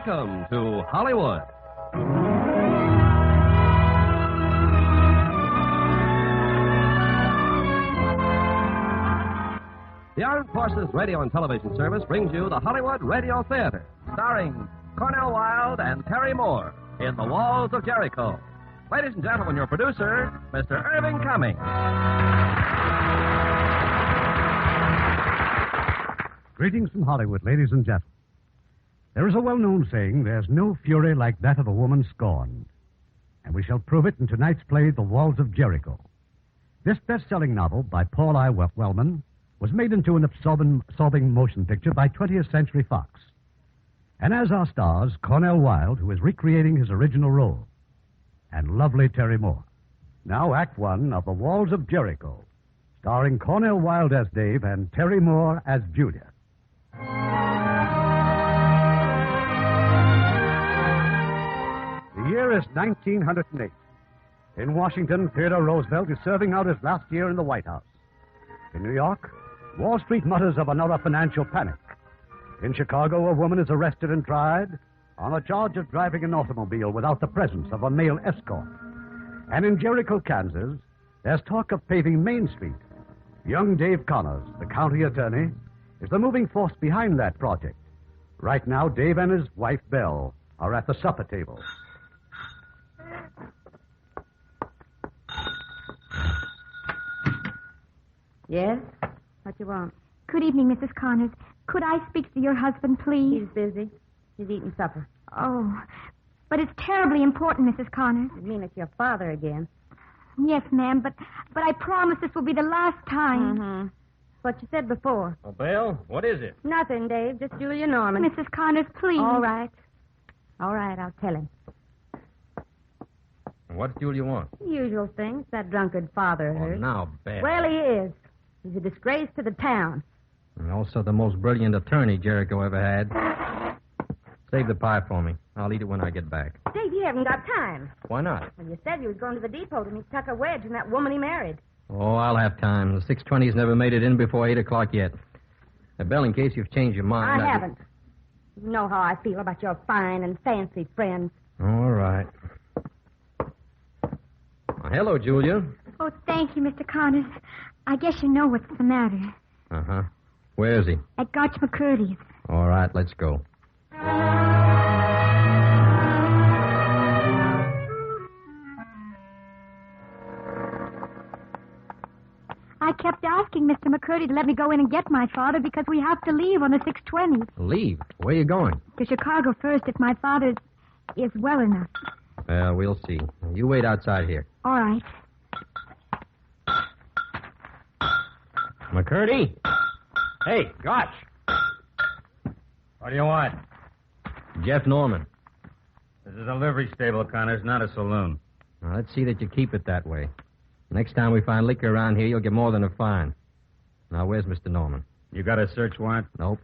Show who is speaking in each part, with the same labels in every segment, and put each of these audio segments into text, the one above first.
Speaker 1: Welcome to Hollywood. The Armed Forces Radio and Television Service brings you the Hollywood Radio Theater, starring Cornel Wilde and Terry Moore in The Walls of Jericho. Ladies and gentlemen, your producer, Mr. Irving Cummings.
Speaker 2: Greetings from Hollywood, ladies and gentlemen. There is a well-known saying, there's no fury like that of a woman scorned. And we shall prove it in tonight's play, The Walls of Jericho. This best-selling novel by Paul I. Wellman was made into an absorbing motion picture by 20th Century Fox. And as our stars, Cornel Wilde, who is recreating his original role, and lovely Terry Moore. Now Act One of The Walls of Jericho, starring Cornel Wilde as Dave and Terry Moore as Julia. The year is 1908. In Washington, Theodore Roosevelt is serving out his last year in the White House. In New York, Wall Street mutters of another financial panic. In Chicago, a woman is arrested and tried on a charge of driving an automobile without the presence of a male escort. And in Jericho, Kansas, there's talk of paving Main Street. Young Dave Connors, the county attorney, is the moving force behind that project. Right now, Dave and his wife, Belle, are at the supper table.
Speaker 3: Yes? What you want?
Speaker 4: Good evening, Mrs. Connors. Could I speak to your husband, please?
Speaker 3: He's busy. He's eating supper.
Speaker 4: Oh, but it's terribly important, Mrs. Connors.
Speaker 3: You mean it's your father again?
Speaker 4: Yes, ma'am, but I promise this will be the last time.
Speaker 3: Mm-hmm. What you said before.
Speaker 1: Oh, Belle, what is it?
Speaker 3: Nothing, Dave. Just Julia Norman.
Speaker 4: Mrs. Connors, please.
Speaker 3: All right. All right, I'll tell him.
Speaker 1: What do you want?
Speaker 3: The usual things. That drunkard father of
Speaker 1: Oh,
Speaker 3: hers.
Speaker 1: now, Belle.
Speaker 3: Well, he is. He's a disgrace to the town.
Speaker 5: And also the most brilliant attorney Jericho ever had. Save the pie for me. I'll eat it when I get back.
Speaker 3: Dave, you haven't got time.
Speaker 5: Why not?
Speaker 3: Well, you said you was going to the depot to meet Tucker Wedge and that woman he married.
Speaker 5: Oh, I'll have time. The 620's never made it in before 8 o'clock yet. Belle, in case you've changed your mind...
Speaker 3: I haven't. You know how I feel about your fine and fancy friends.
Speaker 5: All right. Well, hello, Julia.
Speaker 4: Oh, thank you, Mr. Connors. I guess you know what's the matter.
Speaker 5: Uh-huh. Where is he?
Speaker 4: At Gotch McCurdy's.
Speaker 5: All right, let's go.
Speaker 4: I kept asking Mr. McCurdy to let me go in and get my father because we have to leave on the 6:20.
Speaker 5: Leave? Where are you going?
Speaker 4: To Chicago first if my father is well enough.
Speaker 5: Well, we'll see. You wait outside here.
Speaker 4: All right.
Speaker 5: McCurdy? Hey, Gotch.
Speaker 6: What do you want?
Speaker 5: Jeff Norman.
Speaker 6: This is a livery stable, Connors, not a saloon.
Speaker 5: Now, let's see that you keep it that way. Next time we find liquor around here, you'll get more than a fine. Now, where's Mr. Norman?
Speaker 6: You got a search warrant?
Speaker 5: Nope.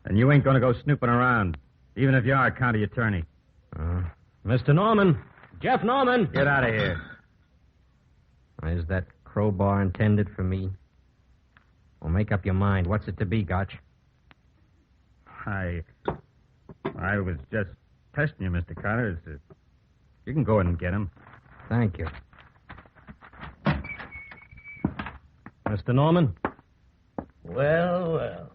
Speaker 6: And you ain't going to go snooping around, even if you are a county attorney.
Speaker 5: Mr. Norman! Jeff Norman!
Speaker 6: Get out of here.
Speaker 5: Is that crowbar intended for me? Well, make up your mind. What's it to be, Gotch?
Speaker 6: I was just testing you, Mr. Connors. You can go in and get him.
Speaker 5: Thank you. Mr. Norman?
Speaker 7: Well, well.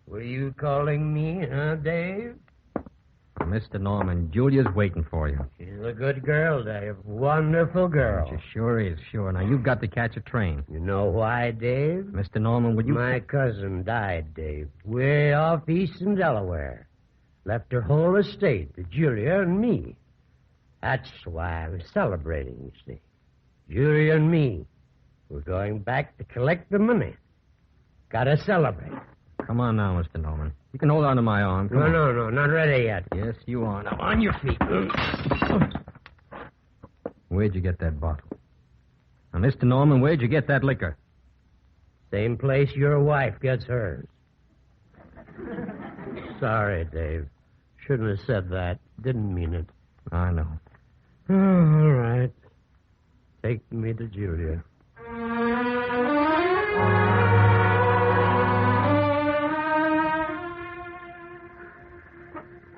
Speaker 7: Were you calling me, huh, Dave?
Speaker 5: Mr. Norman, Julia's waiting for you.
Speaker 7: She's a good girl, Dave. Wonderful girl.
Speaker 5: She sure is, sure. Now, you've got to catch a train.
Speaker 7: You know why, Dave?
Speaker 5: Mr. Norman, would you...
Speaker 7: My cousin died, Dave, way off east in Delaware. Left her whole estate to Julia and me. That's why I'm celebrating, you see. Julia and me. We're going back to collect the money. Gotta celebrate.
Speaker 5: Come on now, Mr. Norman. You can hold on to my arm. Come on.
Speaker 7: No, not ready yet.
Speaker 5: Yes, you are. Now, on your feet. Where'd you get that bottle? Now, Mr. Norman, where'd you get that liquor?
Speaker 7: Same place your wife gets hers. Sorry, Dave. Shouldn't have said that. Didn't mean it.
Speaker 5: I know.
Speaker 7: Oh, all right. Take me to Julia.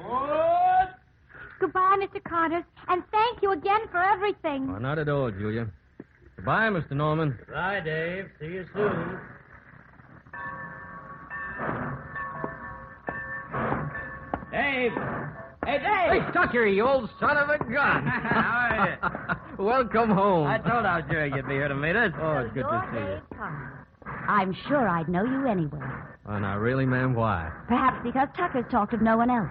Speaker 1: Oh,
Speaker 4: everything.
Speaker 5: Oh, not at all, Julia. Goodbye, Mr. Norman.
Speaker 7: Bye, Dave. See you soon.
Speaker 5: Dave! Hey, Dave! Hey, Tucker, you old son of a gun.
Speaker 1: How are you?
Speaker 5: Welcome home.
Speaker 1: I told Algeria you'd be here to meet us.
Speaker 5: Oh, it's good to see you.
Speaker 3: I'm sure I'd know you anywhere.
Speaker 5: Oh, now, really, ma'am, why?
Speaker 3: Perhaps because Tucker's talked of no one else.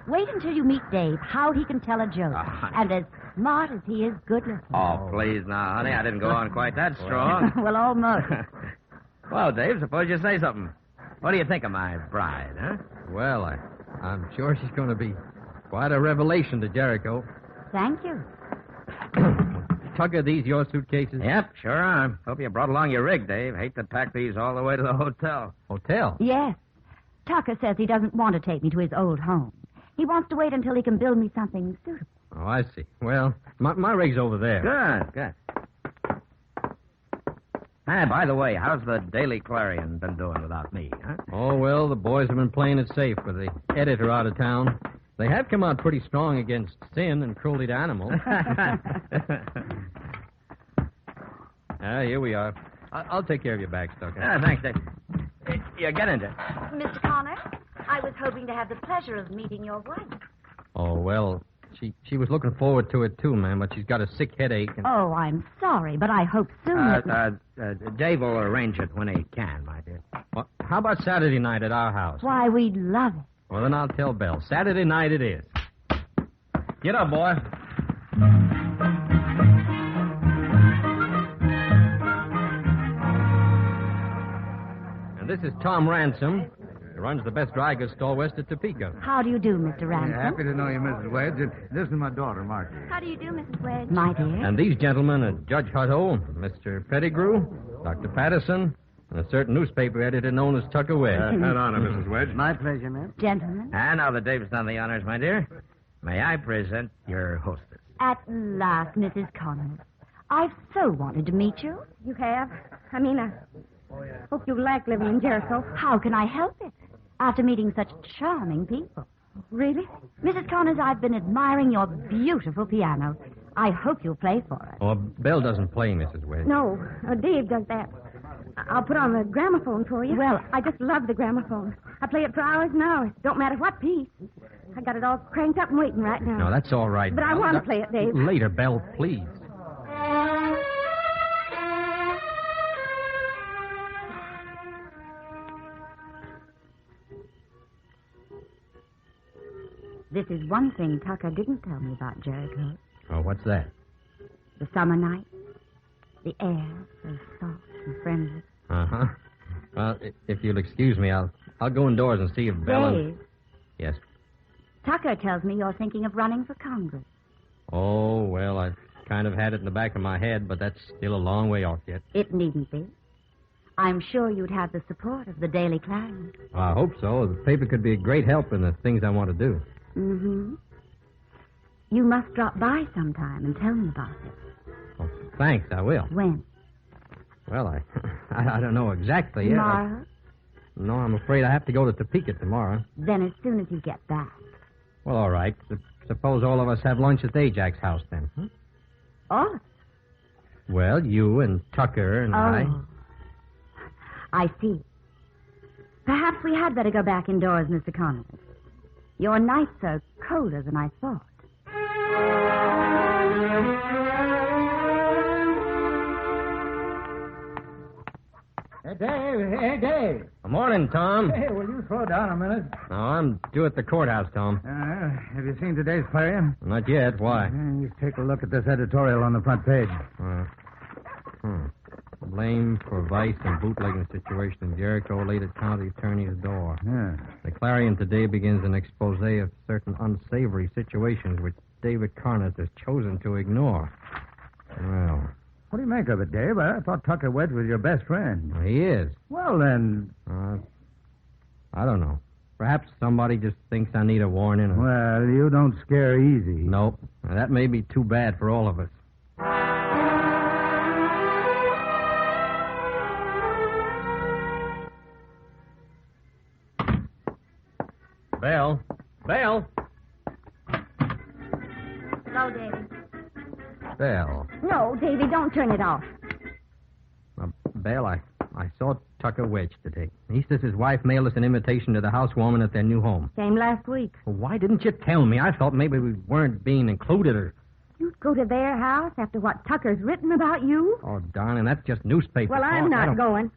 Speaker 3: Wait until you meet Dave, how he can tell a joke. And as smart as he is good-looking.
Speaker 1: Oh, please now, honey. I didn't go on quite that strong.
Speaker 3: Well, almost.
Speaker 1: Well, Dave, suppose you say something. What do you think of my bride, huh?
Speaker 5: Well, I'm sure she's going to be quite a revelation to Jericho.
Speaker 3: Thank you.
Speaker 5: Tucker, these your suitcases?
Speaker 1: Yep, sure are. Hope you brought along your rig, Dave. Hate to pack these all the way to the hotel.
Speaker 5: Hotel?
Speaker 3: Yes. Tucker says he doesn't want to take me to his old home. He wants to wait until he can build me something suitable.
Speaker 5: Oh, I see. Well, my rig's over there.
Speaker 1: Good. Hey, by the way, how's the Daily Clarion been doing without me, huh?
Speaker 5: Oh, well, the boys have been playing it safe with the editor out of town. They have come out pretty strong against sin and cruelty to animals. Here we are. I'll take care of your bag, Tucker.
Speaker 1: Thanks, Dave. You get into it.
Speaker 3: Mr. Connor, I was hoping to have the pleasure of meeting your wife.
Speaker 5: Oh, well, she was looking forward to it, too, ma'am, but she's got a sick headache. And...
Speaker 3: Oh, I'm sorry, but I hope soon
Speaker 1: Dave will arrange it when he can, my dear.
Speaker 5: Well, how about Saturday night at our house?
Speaker 3: Why, we'd love it.
Speaker 5: Well, then I'll tell Belle. Saturday night it is. Get up, boy. And this is Tom Ransom. He runs the best dry goods store west of Topeka.
Speaker 3: How do you do, Mr. Ransom?
Speaker 8: Happy to know you, Mrs. Wedge. This is my daughter, Marjorie.
Speaker 4: How do you do, Mrs. Wedge?
Speaker 3: My dear.
Speaker 5: And these gentlemen are Judge Hutto, Mr. Pettigrew, Dr. Patterson, and a certain newspaper editor known as Tucker Wedge.
Speaker 8: An honor, Mrs. Wedge.
Speaker 2: My pleasure, ma'am.
Speaker 3: Gentlemen,
Speaker 1: And now that Dave's done the honors, my dear, may I present your hostess?
Speaker 3: at last, Mrs. Connor. I've so wanted to meet you.
Speaker 4: You have? I mean, I hope you like living in Jericho.
Speaker 3: How can I help it? After meeting such charming people.
Speaker 4: Really?
Speaker 3: Mrs. Connors, I've been admiring your beautiful piano. I hope you'll play for us.
Speaker 5: Oh, Belle doesn't play, Mrs. Wedge.
Speaker 4: No, Dave does that. I'll put on the gramophone for you. Well, I just love the gramophone. I play it for hours and hours. Don't matter what piece. I got it all cranked up and waiting right now.
Speaker 5: No, that's all right.
Speaker 4: But I
Speaker 5: Belle.
Speaker 4: want to play it, Dave.
Speaker 5: Later, Belle, please.
Speaker 3: This is one thing Tucker didn't tell me about Jericho.
Speaker 5: Oh, what's that?
Speaker 3: The summer night. The air, so soft and friendly.
Speaker 5: Uh-huh. Well, if you'll excuse me, I'll go indoors and see if Belle...
Speaker 3: Dave,
Speaker 5: Yes.
Speaker 3: Tucker tells me you're thinking of running for Congress.
Speaker 5: Oh, well, I've kind of had it in the back of my head, but that's still a long way off yet.
Speaker 3: It needn't be. I'm sure you'd have the support of the Daily Clarion.
Speaker 5: Well, I hope so. The paper could be a great help in the things I want to do.
Speaker 3: Mm-hmm. You must drop by sometime and tell me about it.
Speaker 5: Oh, thanks, I will.
Speaker 3: When?
Speaker 5: Well, I don't know exactly yet.
Speaker 3: Tomorrow?
Speaker 5: No, I'm afraid I have to go to Topeka tomorrow.
Speaker 3: Then as soon as you get back.
Speaker 5: Well, all right. Suppose all of us have lunch at Ajax's house then. Huh?
Speaker 3: Oh.
Speaker 5: Well, you and Tucker and
Speaker 3: I see. Perhaps we had better go back indoors, Mr. Connors. Your nights are colder than I thought.
Speaker 8: Hey, Dave.
Speaker 5: Good morning, Tom.
Speaker 8: Hey, will you slow down a minute?
Speaker 5: No, I'm due at the courthouse, Tom.
Speaker 8: Have you seen today's Clarion?
Speaker 5: Not yet. Why?
Speaker 8: You take a look at this editorial on the front page.
Speaker 5: Blame for vice and bootlegging situation in Jericho laid at county attorney's door.
Speaker 8: Yeah.
Speaker 5: The Clarion today begins an expose of certain unsavory situations which David Carnett has chosen to ignore. Well,
Speaker 8: What do you make of it, Dave? I thought Tucker Wedge was your best friend.
Speaker 5: he is.
Speaker 8: Well, then...
Speaker 5: I don't know. Perhaps somebody just thinks I need a warning.
Speaker 8: Well, you don't scare easy.
Speaker 5: Nope. Now, that may be too bad for all of us. Belle. Belle.
Speaker 4: Hello, Davy.
Speaker 5: Belle.
Speaker 4: No, Davy, don't turn it off.
Speaker 5: Belle, I saw Tucker Wedge today. He says his wife mailed us an invitation to the housewarming at their new home.
Speaker 4: Came last week.
Speaker 5: Well, why didn't you tell me? I thought maybe we weren't being included or...
Speaker 4: You'd go to their house after what Tucker's written about you?
Speaker 5: Oh, darling, that's just newspaper
Speaker 4: Well,
Speaker 5: talk.
Speaker 4: I'm not going.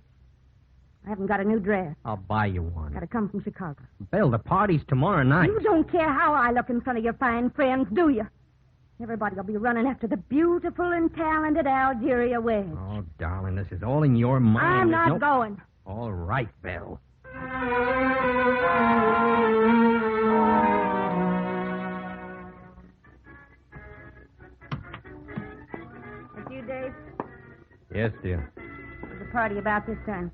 Speaker 4: I haven't got a new dress.
Speaker 5: I'll buy you one.
Speaker 4: Got to come from Chicago.
Speaker 5: Belle, the party's tomorrow night.
Speaker 4: You don't care how I look in front of your fine friends, do you? Everybody will be running after the beautiful and talented Algeria Wedge.
Speaker 5: Oh, darling, this is all in your mind.
Speaker 4: I'm not going.
Speaker 5: All right, Belle.
Speaker 4: That's you, Dave?
Speaker 5: Yes, dear.
Speaker 4: There's a party about this time.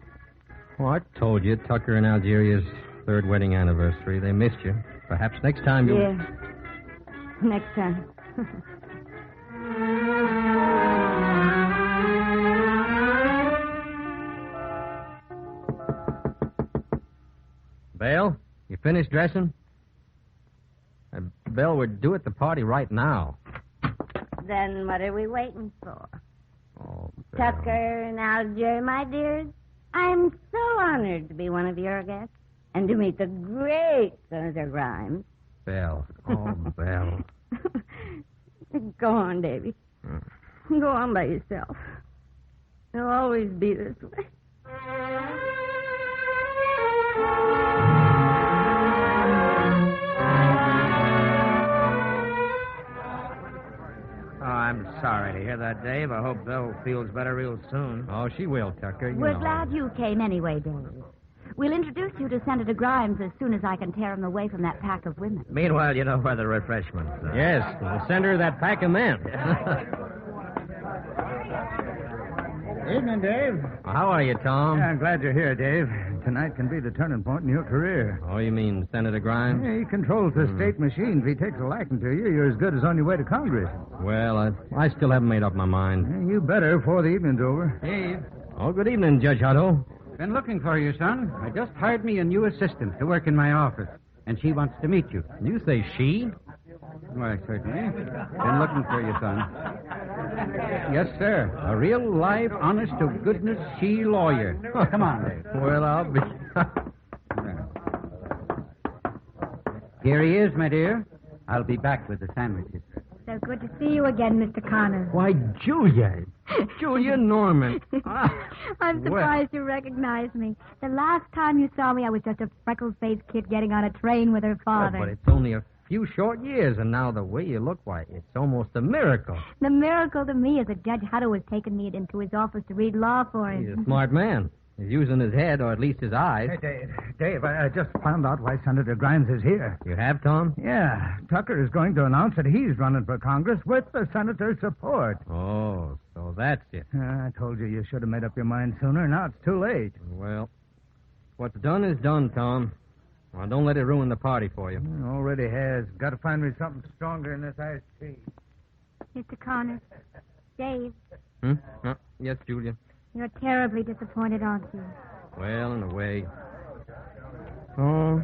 Speaker 5: Oh, I told you, Tucker and Algeria's third wedding anniversary. They missed you. Perhaps next time you'll...
Speaker 4: Yeah. Next time.
Speaker 5: Belle, you finished dressing? Belle, we're due at the party right now.
Speaker 3: Then what are we waiting for?
Speaker 5: Oh, Belle.
Speaker 3: Tucker and Algeria, my dears, I'm so honored to be one of your guests and to meet the great Senator Grimes.
Speaker 5: Belle. Oh, Belle.
Speaker 4: Go on, Davy. Go on by yourself. It'll always be this way.
Speaker 8: Oh, I'm sorry to hear that, Dave. I hope Belle feels better real soon.
Speaker 5: Oh, she will, Tucker.
Speaker 3: We're glad you came anyway, Dave. We'll introduce you to Senator Grimes as soon as I can tear him away from that pack of women.
Speaker 8: Meanwhile, you know where the refreshments are.
Speaker 5: Yes, we'll send her that pack of men.
Speaker 8: Evening, Dave.
Speaker 5: Well, how are you, Tom?
Speaker 8: Yeah, I'm glad you're here, Dave. Tonight can be the turning point in your career.
Speaker 5: Oh, you mean Senator Grimes?
Speaker 8: Yeah, he controls the state machines. If he takes a liking to you, you're as good as on your way to Congress.
Speaker 5: Well, I still haven't made up my mind.
Speaker 8: Yeah, you better before the evening's over.
Speaker 9: Dave,
Speaker 5: Oh, good evening, Judge Hutto.
Speaker 9: been looking for you, son. I just hired me a new assistant to work in my office, and she wants to meet you.
Speaker 5: You say she?
Speaker 9: Why, certainly. Been looking for you, son. Yes, sir. A real, live, honest-to-goodness she lawyer. Come on, Dave.
Speaker 5: Well, I'll be...
Speaker 9: Here he is, my dear. I'll be back with the sandwiches.
Speaker 4: So good to see you again, Mr. Connor.
Speaker 5: Why, Julia. Julia Norman.
Speaker 4: I'm surprised you recognize me. The last time you saw me, I was just a freckle-faced kid getting on a train with her father.
Speaker 5: But it's only a few short years, and now the way you look, why, it's almost a miracle.
Speaker 4: The miracle to me is that Judge Hutto has taken me into his office to read law for him.
Speaker 5: He's a smart man. He's using his head, or at least his eyes.
Speaker 8: Hey, Dave, I just found out why Senator Grimes is here.
Speaker 5: You have, Tom?
Speaker 8: Yeah, Tucker is going to announce that he's running for Congress with the senator's support.
Speaker 5: Oh, so that's it.
Speaker 8: I told you should have made up your mind sooner. Now it's too late.
Speaker 5: Well, what's done is done, Tom. Well, don't let it ruin the party for you.
Speaker 8: It already has. Got to find me something stronger in this iced tea.
Speaker 4: Mr. Connor, Dave,
Speaker 5: Yes, Julia.
Speaker 4: you're terribly disappointed, aren't you?
Speaker 5: Well, in a way. Oh,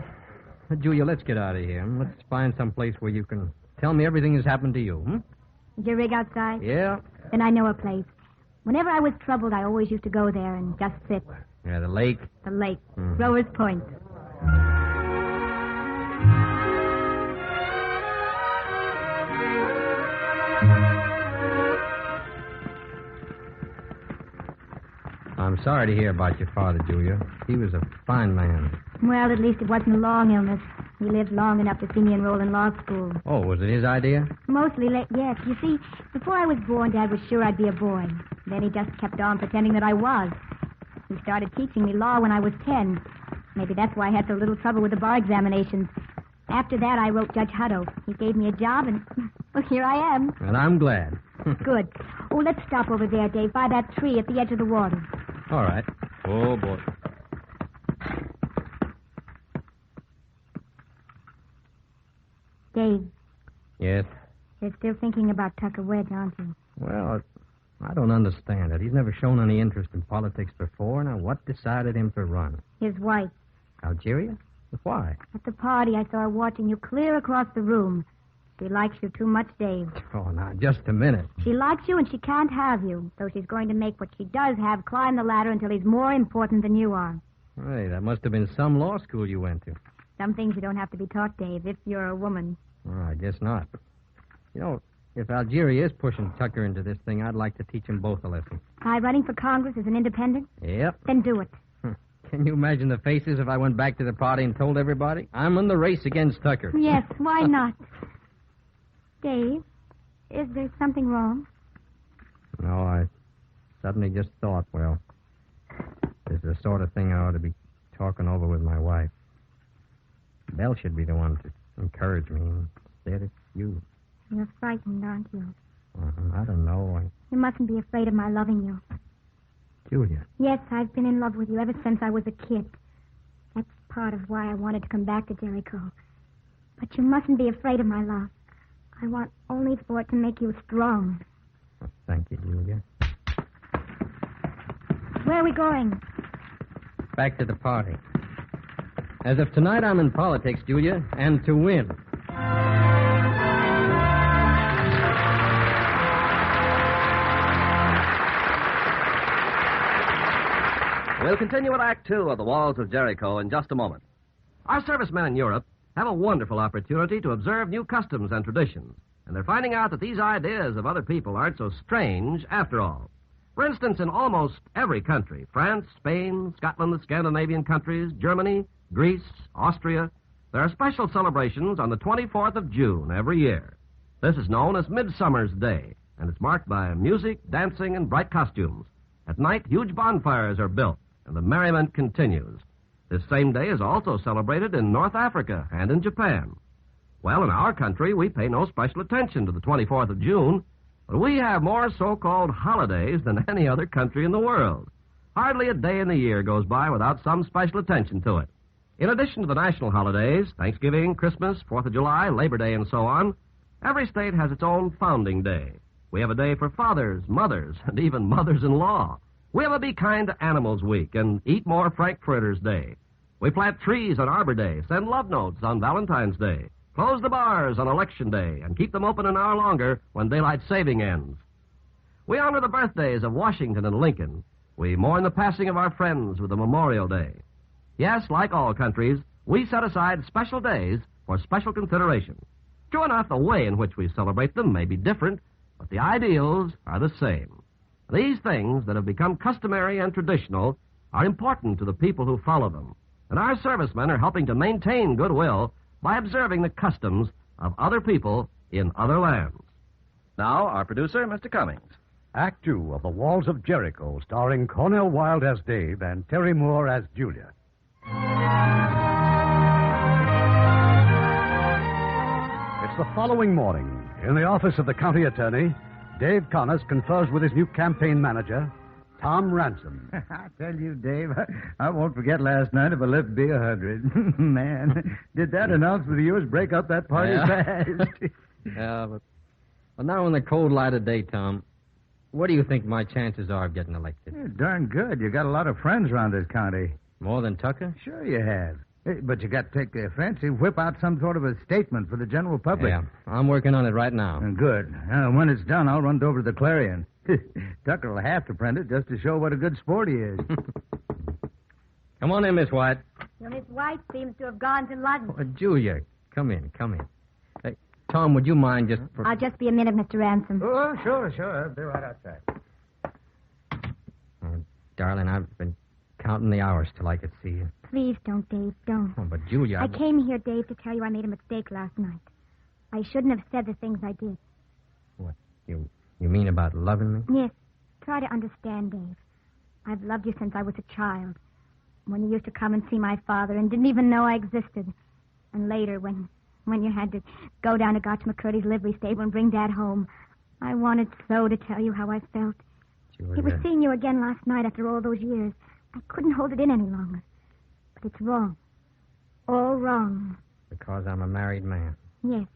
Speaker 5: Julia, let's get out of here. Let's find some place where you can tell me everything that's happened to you,
Speaker 4: Is your rig outside?
Speaker 5: Yeah.
Speaker 4: Then I know a place. Whenever I was troubled, I always used to go there and just sit.
Speaker 5: Yeah, the lake.
Speaker 4: The lake.
Speaker 5: Mhm.
Speaker 4: Rower's Point.
Speaker 5: I'm sorry to hear about your father, Julia. He was a fine man.
Speaker 4: Well, at least it wasn't a long illness. He lived long enough to see me enroll in law school.
Speaker 5: Oh, was it his idea?
Speaker 4: Mostly, yes. You see, before I was born, Dad was sure I'd be a boy. Then he just kept on pretending that I was. He started teaching me law when I was 10. Maybe that's why I had so little trouble with the bar examinations. After that, I wrote Judge Hutto. He gave me a job, and well, here I am.
Speaker 5: And I'm glad.
Speaker 4: Good. Oh, let's stop over there, Dave, by that tree at the edge of the water.
Speaker 5: All right. Oh, boy.
Speaker 4: Dave,
Speaker 5: Yes?
Speaker 4: you're still thinking about Tucker Wedge, aren't you?
Speaker 5: Well, I don't understand it. He's never shown any interest in politics before. Now, what decided him to run?
Speaker 4: His wife.
Speaker 5: Algeria? Why?
Speaker 4: At the party, I saw her watching you clear across the room. She likes you too much, Dave.
Speaker 5: Oh, now, just a minute.
Speaker 4: She likes you and she can't have you, so she's going to make what she does have climb the ladder until he's more important than you are.
Speaker 5: Hey, that must have been some law school you went to.
Speaker 4: Some things you don't have to be taught, Dave, if you're a woman.
Speaker 5: Oh, I guess not. You know, if Algeria is pushing Tucker into this thing, I'd like to teach them both a lesson.
Speaker 4: By running for Congress as an independent?
Speaker 5: Yep.
Speaker 4: Then do it.
Speaker 5: Can you imagine the faces if I went back to the party and told everybody? I'm in the race against Tucker.
Speaker 4: Yes, why not? Dave, is there something wrong?
Speaker 5: No, I suddenly just thought, well, this is the sort of thing I ought to be talking over with my wife. Belle should be the one to encourage me. Instead, it's you.
Speaker 4: You're frightened, aren't you?
Speaker 5: I don't know.
Speaker 4: You mustn't be afraid of my loving you.
Speaker 5: Julia.
Speaker 4: Yes, I've been in love with you ever since I was a kid. That's part of why I wanted to come back to Jericho. But you mustn't be afraid of my love. I want only for it to make you strong.
Speaker 5: Well, thank you, Julia.
Speaker 4: Where are we going?
Speaker 5: Back to the party. As of tonight, I'm in politics, Julia, and to win.
Speaker 1: We'll continue with Act Two of The Walls of Jericho in just a moment. Our servicemen in Europe have a wonderful opportunity to observe new customs and traditions, and they're finding out that these ideas of other people aren't so strange after all. For instance, in almost every country, France, Spain, Scotland, the Scandinavian countries, Germany, Greece, Austria, there are special celebrations on the 24th of June every year. This is known as Midsummer's Day, and it's marked by music, dancing, and bright costumes. At night, huge bonfires are built, and the merriment continues. This same day is also celebrated in North Africa and in Japan. Well, in our country, we pay no special attention to the 24th of June, but we have more so-called holidays than any other country in the world. Hardly a day in the year goes by without some special attention to it. In addition to the national holidays, Thanksgiving, Christmas, 4th of July, Labor Day, and so on, every state has its own founding day. We have a day for fathers, mothers, and even mothers-in-law. We have a Be Kind to Animals Week and Eat More Frankfurters Day. We plant trees on Arbor Day, send love notes on Valentine's Day, close the bars on Election Day, and keep them open an hour longer when daylight saving ends. We honor the birthdays of Washington and Lincoln. We mourn the passing of our friends with a Memorial Day. Yes, like all countries, we set aside special days for special consideration. True enough, the way in which we celebrate them may be different, but the ideals are the same. These things that have become customary and traditional are important to the people who follow them, and our servicemen are helping to maintain goodwill by observing the customs of other people in other lands. Now, our producer, Mr. Cummings.
Speaker 2: Act Two of The Walls of Jericho, starring Cornel Wilde as Dave and Terry Moore as Julia. It's the following morning. In the office of the county attorney, Dave Connors confers with his new campaign manager, Tom Ransom.
Speaker 8: I tell you, Dave, I won't forget last night if I lived to be 100. Man, did that announcement of yours break up that party fast?
Speaker 5: Yeah, but now in the cold light of day, Tom, what do you think my chances are of getting elected?
Speaker 8: Yeah, darn good. You got a lot of friends around this county.
Speaker 5: More than Tucker?
Speaker 8: Sure you have. But you got to take the offensive, whip out some sort of a statement for the general public.
Speaker 5: Yeah, I'm working on it right now.
Speaker 8: Good. When it's done, I'll run it over to the Clarion. Tucker will have to print it just to show what a good sport he is.
Speaker 5: Come on in, Miss White.
Speaker 4: Well, Miss White seems to have gone to lunch.
Speaker 5: Oh, Julia, come in. Hey, Tom, would you mind just...
Speaker 4: I'll just be a minute, Mr. Ransom.
Speaker 8: Oh, sure. I'll be right outside.
Speaker 5: Oh, darling, I've been counting the hours till I could see you.
Speaker 4: Please don't, Dave, don't.
Speaker 5: Oh, but Julia...
Speaker 4: I came here, Dave, to tell you I made a mistake last night. I shouldn't have said the things I did.
Speaker 5: What, you mean about loving me?
Speaker 4: Yes. Try to understand, Dave. I've loved you since I was a child. When you used to come and see my father and didn't even know I existed. And later, when you had to go down to Gotch McCurdy's livery stable and bring Dad home, I wanted so to tell you how I felt.
Speaker 5: Julia...
Speaker 4: It was seeing you again last night after all those years. I couldn't hold it in any longer. But it's wrong. All wrong.
Speaker 5: Because I'm a married man.
Speaker 4: Yes.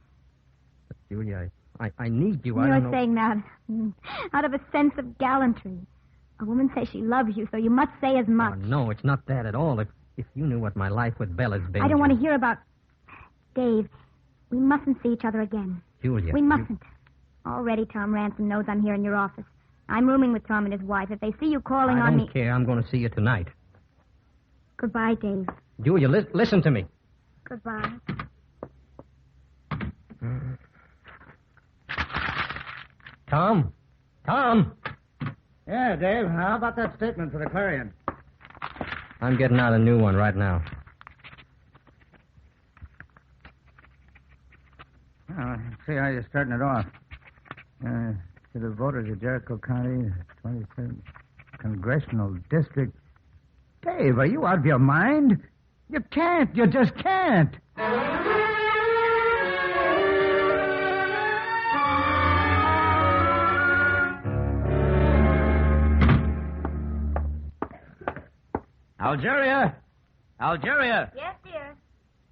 Speaker 5: But, Julia, I need you.
Speaker 4: You're saying that out of a sense of gallantry. A woman says she loves you, so you must say as much.
Speaker 5: Oh, no, it's not that at all. If you knew what my life with Belle has been...
Speaker 4: I don't want to hear about... Dave, we mustn't see each other again.
Speaker 5: Julia.
Speaker 4: We mustn't. Already Tom Ransom knows I'm here in your office. I'm rooming with Tom and his wife. If they see you calling on me...
Speaker 5: I don't care. I'm going to see you tonight.
Speaker 4: Goodbye, Dave.
Speaker 5: Julia, listen to me.
Speaker 4: Goodbye.
Speaker 5: Tom? Tom?
Speaker 8: Yeah, Dave. How about that statement for the Clarion?
Speaker 5: I'm getting out a new one right now.
Speaker 8: Well, let's see how you're starting it off. To the voters of Jericho County, 23rd Congressional District. Dave, are you out of your mind? You can't. You just can't.
Speaker 1: Algeria! Algeria!
Speaker 4: Yes, dear.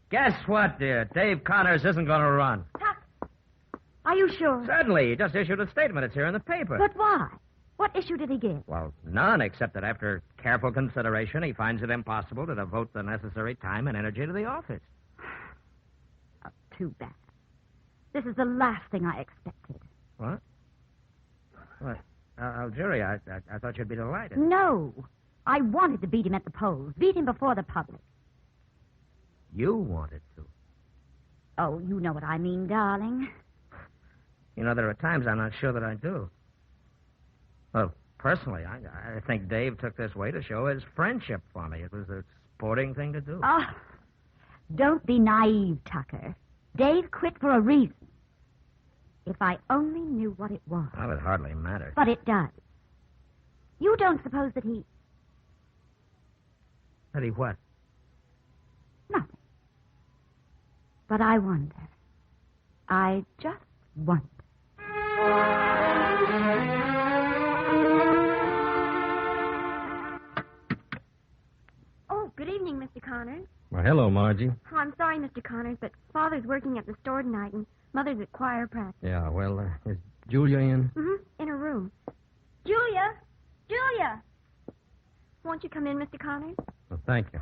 Speaker 1: Guess what, dear? Dave Connors isn't going to run.
Speaker 4: Tuck. Are you sure?
Speaker 1: Certainly. He just issued a statement. It's here in the paper.
Speaker 3: But why? What issue did he give?
Speaker 1: Well, none, except that after careful consideration, he finds it impossible to devote the necessary time and energy to the office.
Speaker 3: Oh, too bad. This is the last thing I expected.
Speaker 1: What? What? Algeria, I thought you'd be delighted.
Speaker 3: No. I wanted to beat him at the polls. Beat him before the public.
Speaker 1: You wanted to.
Speaker 3: Oh, you know what I mean, darling.
Speaker 1: You know, there are times I'm not sure that I do. Well, personally, I think Dave took this way to show his friendship for me. It was a sporting thing to do.
Speaker 3: Oh, don't be naive, Tucker. Dave quit for a reason. If I only knew what it was.
Speaker 1: Well, it hardly matters.
Speaker 3: But it does. You don't suppose that he...
Speaker 1: That he what?
Speaker 3: Nothing. But I wonder. I just wonder.
Speaker 10: Oh, good evening, Mr. Connors.
Speaker 5: Well, hello, Margie.
Speaker 10: Oh, I'm sorry, Mr. Connors, but Father's working at the store tonight, and Mother's at choir practice.
Speaker 5: Yeah, well, is Julia in?
Speaker 10: Mm-hmm, in her room. Julia! Julia! Won't you come in, Mr. Connors?
Speaker 5: Well, thank you.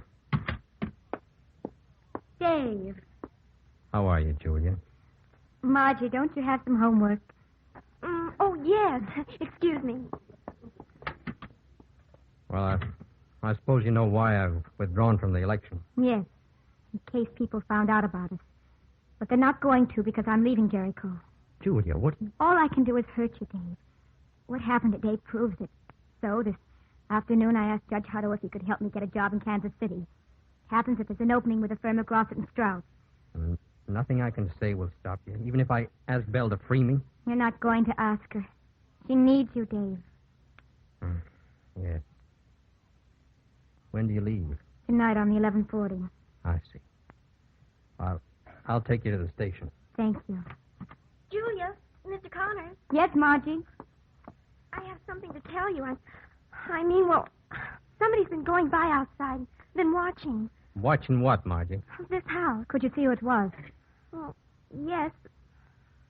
Speaker 4: Dave.
Speaker 5: How are you, Julia?
Speaker 4: Margie, don't you have some homework?
Speaker 10: Oh, yes. Excuse me.
Speaker 5: Well, I suppose you know why I've withdrawn from the election.
Speaker 4: Yes, in case people found out about us. But they're not going to because I'm leaving Jericho.
Speaker 5: Julia, what...
Speaker 4: All I can do is hurt you, Dave. What happened today proves it. So this afternoon I asked Judge Hutto if he could help me get a job in Kansas City. It happens that there's an opening with the firm of Grossett and Strauss.
Speaker 5: Nothing I can say will stop you, even if I ask Belle to free me.
Speaker 4: You're not going to ask her. She needs you, Dave.
Speaker 5: Yes. When do you leave?
Speaker 4: Tonight on the 11:40.
Speaker 5: I see. I'll take you to the station.
Speaker 4: Thank you.
Speaker 10: Julia, Mr. Connors.
Speaker 4: Yes, Margie?
Speaker 10: I have something to tell you. I mean, well, somebody's been going by outside, been watching.
Speaker 5: Watching what, Margie?
Speaker 10: This house.
Speaker 4: Could you see who it was?
Speaker 10: Well, yes.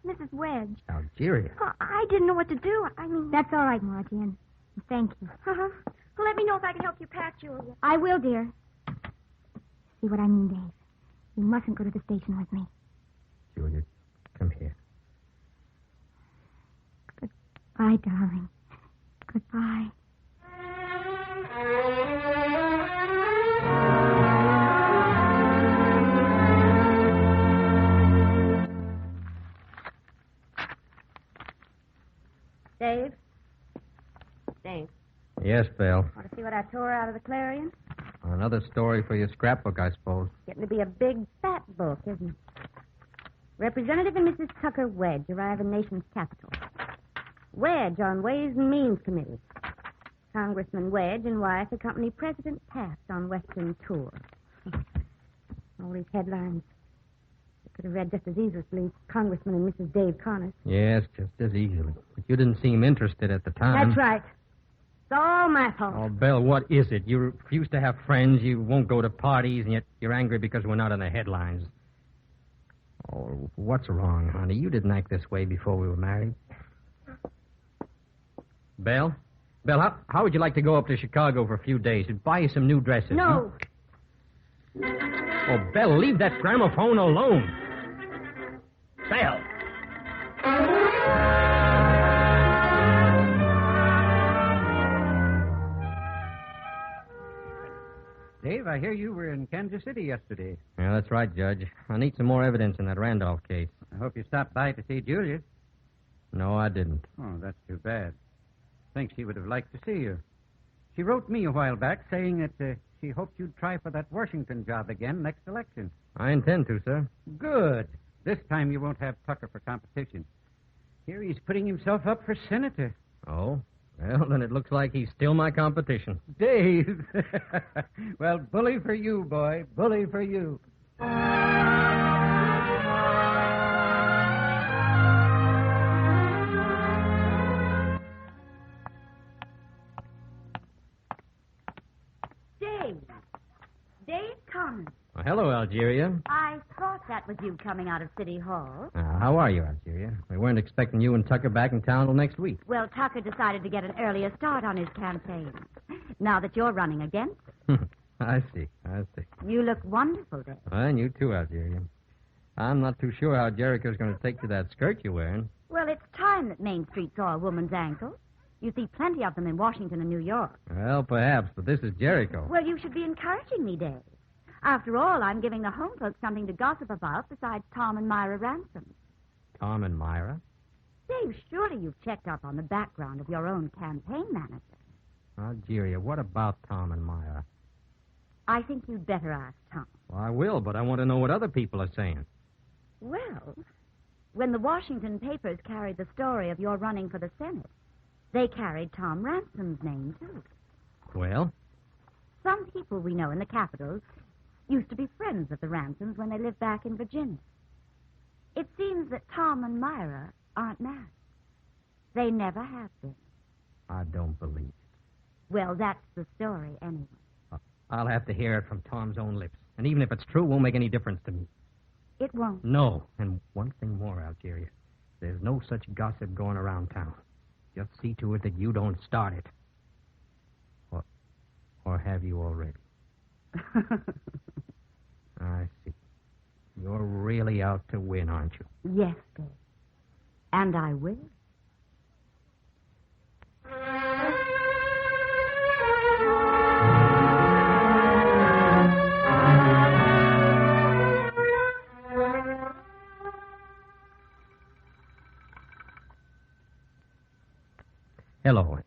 Speaker 10: Mrs. Wedge.
Speaker 5: Algeria?
Speaker 10: Oh, I didn't know what to do. I mean...
Speaker 4: That's all right, Margie, and thank you.
Speaker 10: Uh-huh. Well, let me know if I can help you pack, Julia.
Speaker 4: I will, dear. See what I mean, Dave? You mustn't go to the station with me.
Speaker 5: Julia, come here.
Speaker 4: Goodbye, darling. Goodbye.
Speaker 3: Dave? Dave.
Speaker 5: Yes, Belle.
Speaker 3: Want to see what I tore out of the Clarion?
Speaker 5: Another story for your scrapbook, I suppose.
Speaker 3: Getting to be a big, fat book, isn't it? Representative and Mrs. Tucker Wedge arrive in nation's capital. Wedge on Ways and Means Committee. Congressman Wedge and wife accompany President Taft on Western tour. All these headlines. You could have read just as easily Congressman and Mrs. Dave Connors.
Speaker 5: Yes, just as easily. But you didn't seem interested at the time.
Speaker 3: That's right. It's all my fault.
Speaker 5: Oh, Belle, what is it? You refuse to have friends, you won't go to parties, and yet you're angry because we're not in the headlines. Oh, what's wrong, honey? You didn't act this way before we were married. Belle? Belle, how would you like to go up to Chicago for a few days and buy you some new dresses?
Speaker 3: No.
Speaker 5: Huh? Oh, Belle, leave that gramophone alone.
Speaker 1: Belle!
Speaker 9: Dave, I hear you were in Kansas City yesterday.
Speaker 5: Yeah, that's right, Judge. I need some more evidence in that Randolph case.
Speaker 9: I hope you stopped by to see Julia.
Speaker 5: No, I didn't.
Speaker 9: Oh, that's too bad. Think she would have liked to see you. She wrote me a while back saying that she hoped you'd try for that Washington job again next election.
Speaker 5: I intend to, sir.
Speaker 9: Good. This time you won't have Tucker for competition. Here he's putting himself up for senator.
Speaker 5: Oh? Well, then it looks like he's still my competition.
Speaker 9: Dave. Well, bully for you, boy. Bully for you.
Speaker 3: Dave Thomas.
Speaker 5: Well, hello, Algeria.
Speaker 3: I thought that was you coming out of City Hall.
Speaker 5: How are you, Algeria? We weren't expecting you and Tucker back in town till next week.
Speaker 3: Well, Tucker decided to get an earlier start on his campaign. Now that you're running against him.
Speaker 5: I see.
Speaker 3: You look wonderful, Dave.
Speaker 5: And you too, Algeria. I'm not too sure how Jericho's going to take to that skirt you're wearing.
Speaker 3: Well, it's time that Main Street saw a woman's ankle. You see plenty of them in Washington and New York.
Speaker 5: Well, perhaps, but this is Jericho.
Speaker 3: Well, you should be encouraging me, Dave. After all, I'm giving the home folks something to gossip about besides Tom and Myra Ransom.
Speaker 5: Tom and Myra?
Speaker 3: Dave, surely you've checked up on the background of your own campaign manager.
Speaker 5: Algeria, what about Tom and Myra?
Speaker 3: I think you'd better ask Tom.
Speaker 5: Well, I will, but I want to know what other people are saying.
Speaker 3: Well, when the Washington papers carried the story of your running for the Senate, they carried Tom Ransom's name, too.
Speaker 5: Well?
Speaker 3: Some people we know in the Capitol used to be friends of the Ransoms when they lived back in Virginia. It seems that Tom and Myra aren't married. They never have been.
Speaker 5: I don't believe it.
Speaker 3: Well, that's the story, anyway.
Speaker 5: I'll have to hear it from Tom's own lips. And even if it's true, it won't make any difference to me.
Speaker 3: It won't.
Speaker 5: No. And one thing more, Algeria. There's no such gossip going around town. Just see to it that you don't start it. Or have you already? I see. You're really out to win, aren't you?
Speaker 3: Yes, Dave. And I will.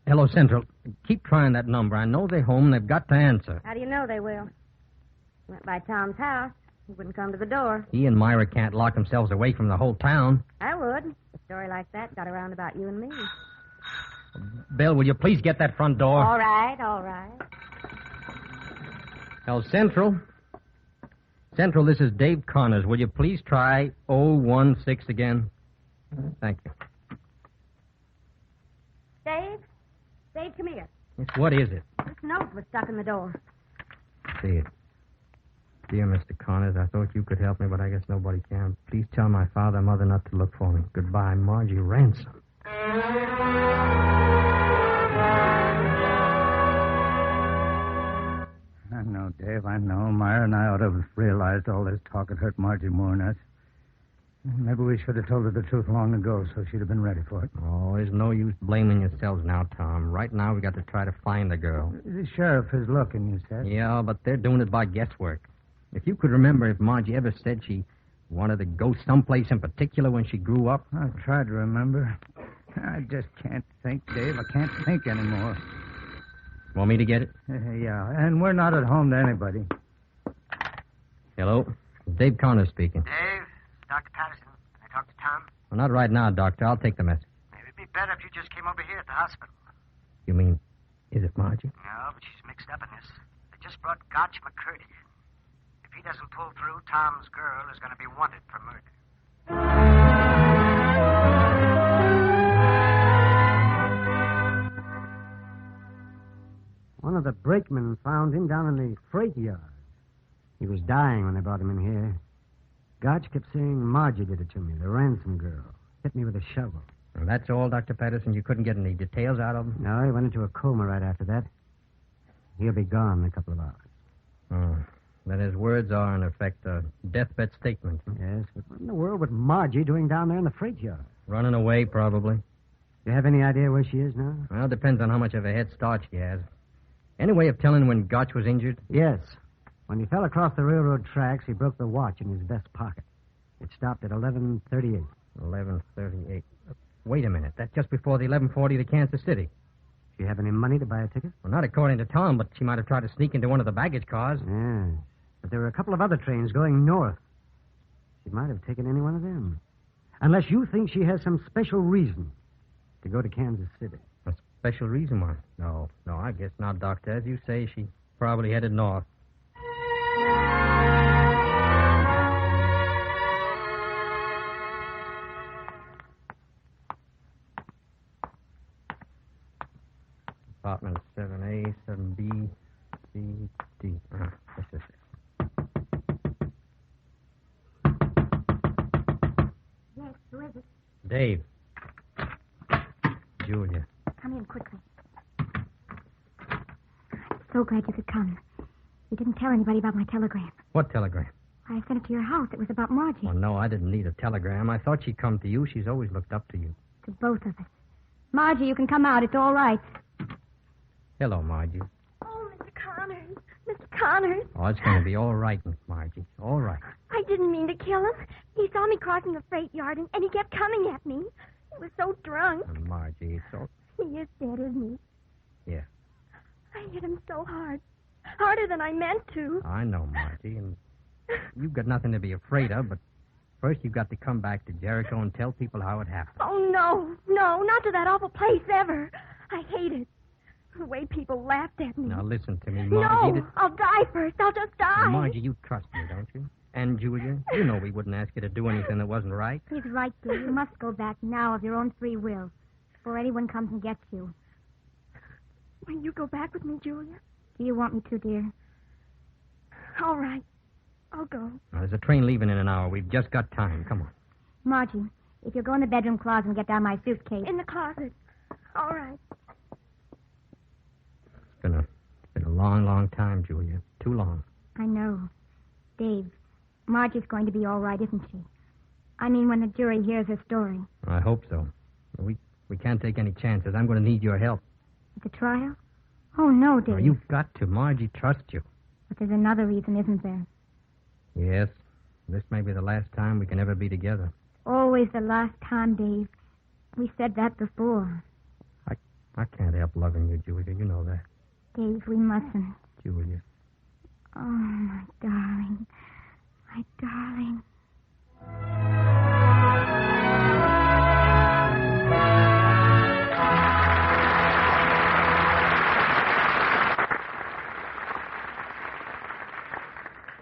Speaker 5: Hello, Central. Keep trying that number. I know they're home and they've got to answer.
Speaker 3: How do you know they will? Went by Tom's house. He wouldn't come to the door.
Speaker 5: He and Myra can't lock themselves away from the whole town.
Speaker 3: I would. A story like that got around about you and me.
Speaker 5: Belle, will you please get that front door?
Speaker 3: All right.
Speaker 5: Hello, Central. Central, this is Dave Connors. Will you please try 016 again? Thank you.
Speaker 3: Dave, come here.
Speaker 5: Yes, what is it?
Speaker 3: This note was stuck in the door.
Speaker 5: See it. Dear Mr. Connors, I thought you could help me, but I guess nobody can. Please tell my father and mother not to look for me. Goodbye, Marjorie Ransom.
Speaker 8: I know, Dave, I know. Myra and I ought to have realized all this talk had hurt Margie more than us. Maybe we should have told her the truth long ago so she'd have been ready for it.
Speaker 5: Oh, there's no use blaming yourselves now, Tom. Right now, we got to try to find the girl.
Speaker 8: The sheriff is looking, you said.
Speaker 5: Yeah, but they're doing it by guesswork. If you could remember if Margie ever said she wanted to go someplace in particular when she grew up.
Speaker 8: I've tried to remember. I just can't think, Dave. I can't think anymore.
Speaker 5: Want me to get it?
Speaker 8: Yeah, and we're not at home to anybody.
Speaker 5: Hello? Dave Connors speaking.
Speaker 11: Dave, Dr. Patterson. Can I talk to Tom?
Speaker 5: Well, not right now, Doctor. I'll take the message.
Speaker 11: Maybe it'd be better if you just came over here at the hospital.
Speaker 5: You mean, is it Margie?
Speaker 11: No, but she's mixed up in this. They just brought Gotch McCurdy in. If he doesn't pull through, Tom's girl is going to be wanted for murder.
Speaker 12: One of the brakemen found him down in the freight yard. He was dying when they brought him in here. Gotch kept saying Margie did it to me, the ransom girl. Hit me with a shovel.
Speaker 5: Well, that's all, Dr. Patterson? You couldn't get any details out of him?
Speaker 12: No, he went into a coma right after that. He'll be gone in a couple of hours.
Speaker 5: Oh. Then his words are, in effect, a deathbed statement.
Speaker 12: Yes, but what in the world was Margie doing down there in the freight yard?
Speaker 5: Running away, probably.
Speaker 12: You have any idea where she is now?
Speaker 5: Well, it depends on how much of a head start she has. Any way of telling when Gotch was injured?
Speaker 12: Yes. When he fell across the railroad tracks, he broke the watch in his vest pocket. It stopped at 11:38.
Speaker 5: 11:38. Wait a minute. That's just before the 11:40 to Kansas City.
Speaker 12: Do you have any money to buy a ticket?
Speaker 5: Well, not according to Tom, but she might have tried to sneak into one of the baggage cars.
Speaker 12: Yeah. But there were a couple of other trains going north. She might have taken any one of them. Unless you think she has some special reason to go to Kansas City.
Speaker 5: A special reason why? No, I guess not, Doctor. As you say, she probably headed north. Apartment 7A, 7B, C, D. This is it.
Speaker 10: Yes, who is it?
Speaker 5: Dave. Julia.
Speaker 10: Come in quickly. So glad you could come. You didn't tell anybody about my telegram.
Speaker 5: What telegram?
Speaker 10: I sent it to your house. It was about Margie.
Speaker 5: Oh, no, I didn't need a telegram. I thought she'd come to you. She's always looked up to you.
Speaker 10: To both of us. Margie, you can come out. It's all right.
Speaker 5: Hello, Margie.
Speaker 10: Oh, Mr. Connors. Mr. Connors.
Speaker 5: Oh, it's going to be all right, Miss Margie. All right.
Speaker 10: I didn't mean to kill him. He saw me crossing the freight yard, and he kept coming at me. He was so drunk.
Speaker 5: Margie, it's all...
Speaker 10: He is dead, isn't
Speaker 5: he? Yeah.
Speaker 10: I hit him so hard. Harder than I meant to.
Speaker 5: I know, Margie, and you've got nothing to be afraid of, but first you've got to come back to Jericho and tell people how it happened.
Speaker 10: Oh, no, not to that awful place ever. I hate it. The way people laughed at me.
Speaker 5: Now, listen to me, Margie.
Speaker 10: No, I'll die first. I'll just die.
Speaker 5: Now, Margie, you trust me, don't you? And Julia, you know we wouldn't ask you to do anything that wasn't right.
Speaker 4: He's right, dear. You must go back now of your own free will before anyone comes and gets you.
Speaker 10: Will you go back with me, Julia?
Speaker 4: Do you want me to, dear?
Speaker 10: All right. I'll go.
Speaker 5: Now, there's a train leaving in an hour. We've just got time. Come on.
Speaker 4: Margie, if you'll go in the bedroom closet and get down my suitcase.
Speaker 10: In the closet. All right.
Speaker 5: It's been a long, long time, Julia. Too long.
Speaker 4: I know. Dave, Margie's going to be all right, isn't she? I mean, when the jury hears her story.
Speaker 5: I hope so. We can't take any chances. I'm going to need your help.
Speaker 4: At the trial? Oh, no, Dave.
Speaker 5: Now, you've got to. Margie trusts you.
Speaker 4: But there's another reason, isn't there?
Speaker 5: Yes. This may be the last time we can ever be together.
Speaker 4: Always the last time, Dave. We said that before.
Speaker 5: I can't help loving you, Julia. You know that.
Speaker 4: Dave, we mustn't.
Speaker 5: Julia.
Speaker 4: Oh, my darling. My darling.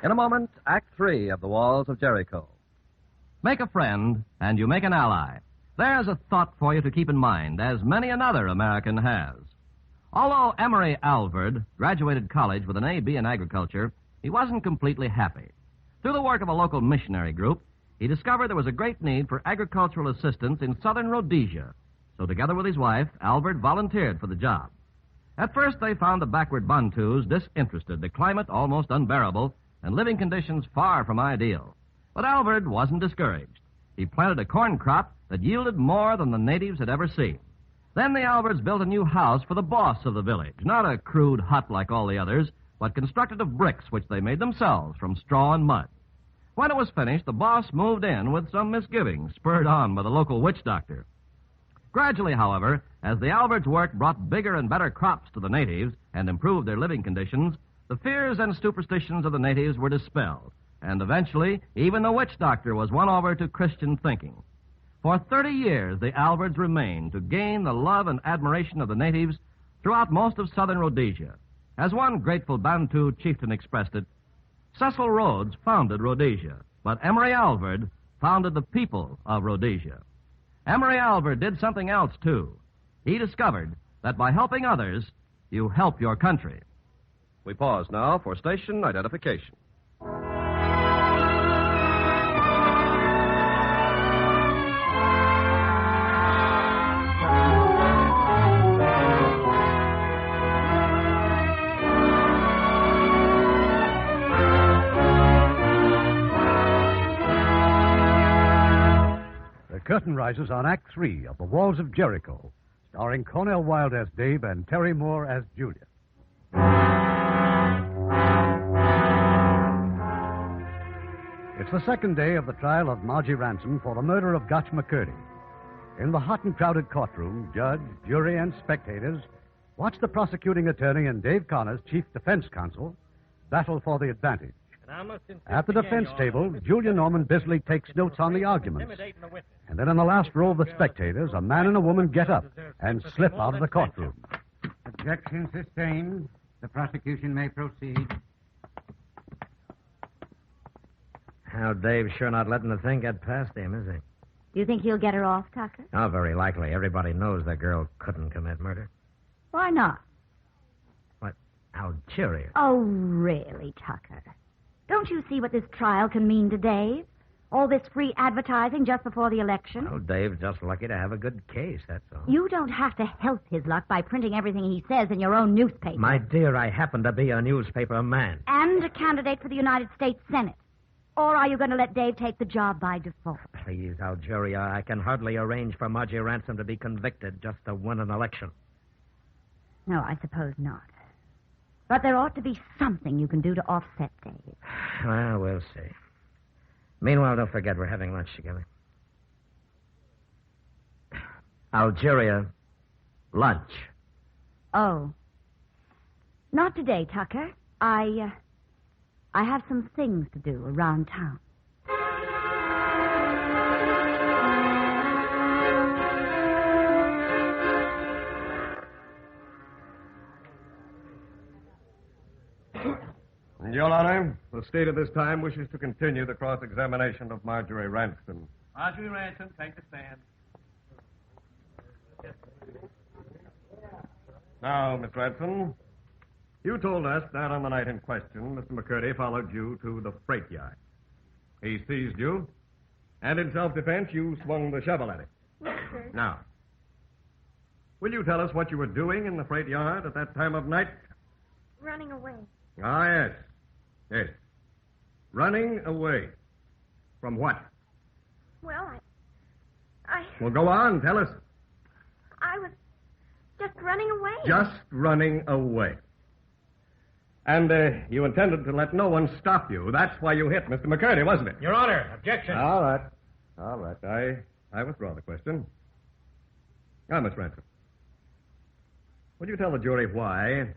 Speaker 1: In a moment, Act 3 of The Walls of Jericho. Make a friend, and you make an ally. There's a thought for you to keep in mind, as many another American has. Although Emory Alvord graduated college with an A.B. in agriculture, he wasn't completely happy. Through the work of a local missionary group, he discovered there was a great need for agricultural assistance in southern Rhodesia. So together with his wife, Alvord volunteered for the job. At first, they found the backward Bantus disinterested, the climate almost unbearable, and living conditions far from ideal. But Alvord wasn't discouraged. He planted a corn crop that yielded more than the natives had ever seen. Then the Alvards built a new house for the boss of the village, not a crude hut like all the others, but constructed of bricks which they made themselves from straw and mud. When it was finished, the boss moved in with some misgivings, spurred on by the local witch doctor. Gradually, however, as the Alvards' work brought bigger and better crops to the natives and improved their living conditions, the fears and superstitions of the natives were dispelled, and eventually even the witch doctor was won over to Christian thinking. For 30 years, the Alvards remained to gain the love and admiration of the natives throughout most of southern Rhodesia. As one grateful Bantu chieftain expressed it, Cecil Rhodes founded Rhodesia, but Emory Alvord founded the people of Rhodesia. Emory Alvord did something else, too. He discovered that by helping others, you help your country. We pause now for station identification.
Speaker 2: curtain rises on Act 3 of The Walls of Jericho, starring Cornel Wilde as Dave and Terry Moore as Julia. It's the second day of the trial of Margie Ransom for the murder of Gotch McCurdy. In the hot and crowded courtroom, judge, jury, and spectators watch the prosecuting attorney and Dave Connors, chief defense counsel, battle for the advantage. At the defense table, Julia Norman busily takes notes on the arguments. And then in the last row of the spectators, a man and a woman get up and slip out of the courtroom.
Speaker 9: Objection sustained. The prosecution may proceed.
Speaker 5: Now, Dave's sure not letting the thing get past him, is he?
Speaker 3: Do you think he'll get her off, Tucker?
Speaker 5: Oh, very likely. Everybody knows that girl couldn't commit murder.
Speaker 3: Why not?
Speaker 5: What? Algeria?
Speaker 3: Oh, really, Tucker? Don't you see what this trial can mean to Dave? All this free advertising just before the election?
Speaker 5: Well, Dave's just lucky to have a good case, that's all.
Speaker 3: You don't have to help his luck by printing everything he says in your own newspaper.
Speaker 5: My dear, I happen to be a newspaper man.
Speaker 3: And a candidate for the United States Senate. Or are you going to let Dave take the job by default?
Speaker 5: Please, Algeria, I can hardly arrange for Margie Ransom to be convicted just to win an election.
Speaker 3: No, I suppose not. But there ought to be something you can do to offset Dave.
Speaker 5: Well, we'll see. Meanwhile, don't forget we're having lunch together. Algeria, lunch.
Speaker 3: Oh. Not today, Tucker. I have some things to do around town.
Speaker 13: Your Honor, the state at this time wishes to continue the cross-examination of Marjorie Ransom.
Speaker 14: Marjorie Ransom, take the stand.
Speaker 13: Now, Miss Ransom, you told us that on the night in question, Mr. McCurdy followed you to the freight yard. He seized you, and in self-defense, you swung the shovel at him.
Speaker 10: Yes, sir.
Speaker 13: Now, will you tell us what you were doing in the freight yard at that time of night?
Speaker 10: Running away.
Speaker 13: Ah, yes. Yes. Running away. From what?
Speaker 10: Well, I...
Speaker 13: Well, go on. Tell us.
Speaker 10: I was just running away.
Speaker 13: Just running away. And you intended to let no one stop you. That's why you hit Mr. McCurdy, wasn't it?
Speaker 14: Your Honor, objection.
Speaker 13: All right. All right. I withdraw the question. Now, Miss Ransom, will you tell the jury why,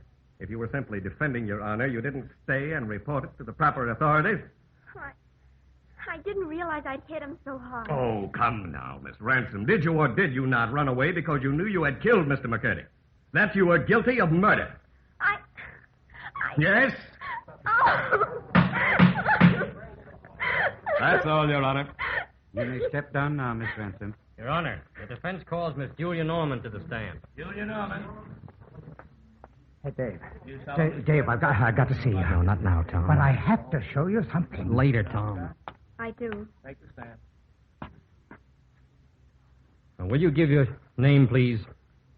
Speaker 13: if you were simply defending your honor, you didn't stay and report it to the proper authorities?
Speaker 10: I didn't realize I'd hit him so hard.
Speaker 13: Oh, come now, Miss Ransom. Did you or did you not run away because you knew you had killed Mr. McCurdy? That you were guilty of murder? Yes?
Speaker 10: Oh.
Speaker 13: That's all, Your Honor.
Speaker 9: You may step down now, Miss Ransom.
Speaker 5: Your Honor, the defense calls Miss Julia Norman to the stand.
Speaker 14: Julia Norman.
Speaker 11: Hey, Dave. Dave, I've got to see you. No, not now, Tom. But I have to show you something.
Speaker 5: Later, Tom.
Speaker 10: I do.
Speaker 14: Take the stand.
Speaker 5: Will you give your name, please?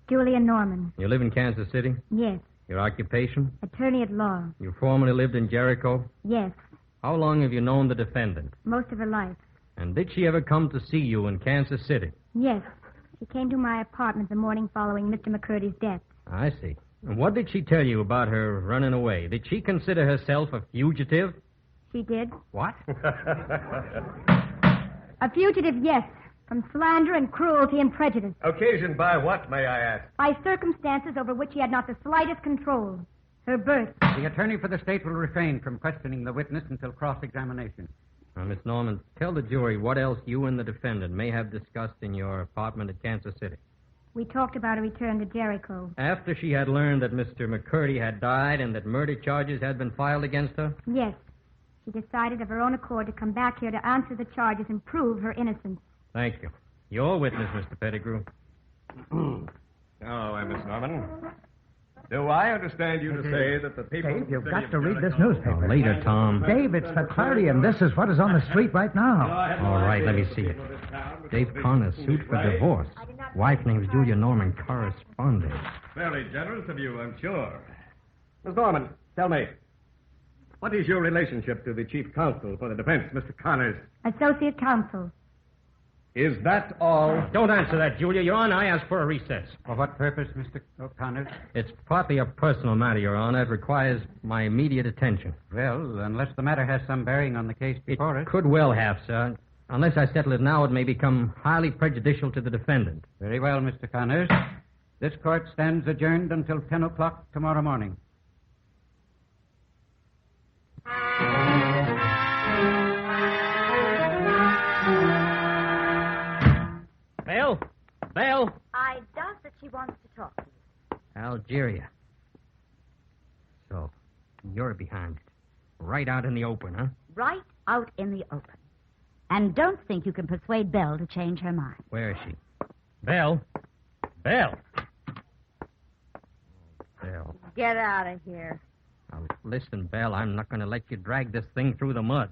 Speaker 4: Julia Norman.
Speaker 5: You live in Kansas City?
Speaker 4: Yes.
Speaker 5: Your occupation?
Speaker 4: Attorney at law.
Speaker 5: You formerly lived in Jericho?
Speaker 4: Yes.
Speaker 5: How long have you known the defendant?
Speaker 4: Most of her life.
Speaker 5: And did she ever come to see you in Kansas City?
Speaker 4: Yes. She came to my apartment the morning following Mr. McCurdy's death.
Speaker 5: I see. And what did she tell you about her running away? Did she consider herself a fugitive?
Speaker 4: She did.
Speaker 5: What?
Speaker 4: A fugitive, yes. From slander and cruelty and prejudice.
Speaker 13: Occasioned by what, may I ask?
Speaker 4: By circumstances over which she had not the slightest control. Her birth.
Speaker 9: The attorney for the state will refrain from questioning the witness until cross-examination.
Speaker 5: Now, Miss Norman, tell the jury what else you and the defendant may have discussed in your apartment at Kansas City.
Speaker 4: We talked about a return to Jericho.
Speaker 5: After she had learned that Mr. McCurdy had died and that murder charges had been filed against her?
Speaker 4: Yes. She decided of her own accord to come back here to answer the charges and prove her innocence.
Speaker 5: Thank you. Your witness, Mr. Pettigrew.
Speaker 13: Oh, Miss Norman. Do I understand you to say that the people...
Speaker 11: Dave, you've got to read this newspaper.
Speaker 5: Later, Tom.
Speaker 11: Dave, it's the Clarion. This is what is on the street right now.
Speaker 5: All right, let me see it. Dave Connor's suit for divorce. Wife name's Julia Norman, correspondent.
Speaker 13: Very generous of you, I'm sure. Miss Norman, tell me, what is your relationship to the chief counsel for the defense, Mr. Connors?
Speaker 4: Associate counsel.
Speaker 13: Is that all?
Speaker 5: Don't answer that, Julia. Your Honor, I asked for a recess.
Speaker 9: For what purpose, Mr. O'Connor?
Speaker 5: It's partly a personal matter, Your Honor. It requires my immediate attention.
Speaker 9: Well, unless the matter has some bearing on the case before us.
Speaker 5: Could well have, sir. Unless I settle it now, it may become highly prejudicial to the defendant.
Speaker 9: Very well, Mr. Connors. This court stands adjourned until 10 o'clock tomorrow morning.
Speaker 5: Belle? Belle?
Speaker 3: I doubt that she wants to talk to you.
Speaker 5: Algeria. So, you're behind it. Right out in the open, huh?
Speaker 3: Right out in the open. And don't think you can persuade Belle to change her mind.
Speaker 5: Where is she? Belle? Belle? Belle.
Speaker 3: Get out of here.
Speaker 5: Now, listen, Belle, I'm not going to let you drag this thing through the mud.